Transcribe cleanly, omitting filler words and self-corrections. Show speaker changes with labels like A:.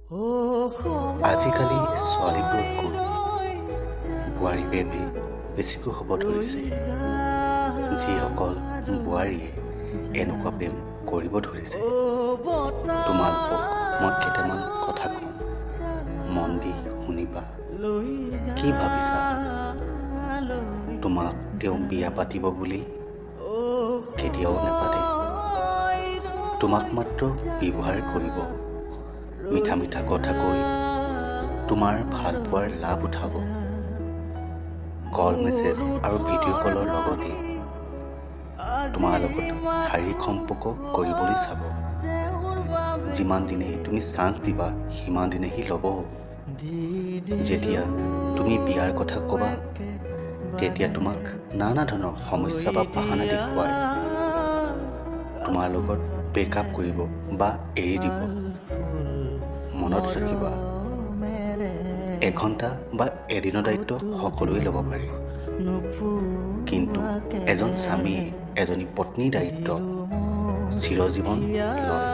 A: আজিকালি ছোৱালীবোৰতকৈ বোৱাৰী প্ৰেমী বেছিকৈ হ'ব ধৰিছে। যিসকল বোৱাৰীয়ে এনেকুৱা প্ৰেম কৰিব ধৰিছে, তোমালোকক মই কেইটামান কথা কওঁ, মন দি শুনিবা। কি ভাবিছা? তোমাক তেওঁ বিয়া পাতিব বুলি? কেতিয়াও নেপাতে। তোমাক মাত্ৰ ব্যৱহাৰ কৰিব, মিঠা মিঠা কথা কৈ তোমাৰ ভাল পোৱাৰ লাভ উঠাব। কল মেছেজ আৰু ভিডিঅ' কলৰ লগতে তোমাৰ লগত শাৰীৰিক সম্পৰ্ক কৰিবলৈ চাব। যিমান দিনে তুমি চান্স দিবা, সিমান দিনে সি ল'ব। যেতিয়া তুমি বিয়াৰ কথা ক'বা, তেতিয়া তোমাক নানা ধৰণৰ সমস্যা বা বাহানা দেখুৱাই তোমাৰ লগত ব্ৰেকআপ কৰিব বা এৰি দিব। মনত ৰাখিবা, এঘণ্টা বা এদিনৰ দায়িত্ব সকলোৱে ল'ব পাৰে, কিন্তু এজন স্বামীয়ে এজনী পত্নীৰ দায়িত্ব চিৰজীৱন লয়।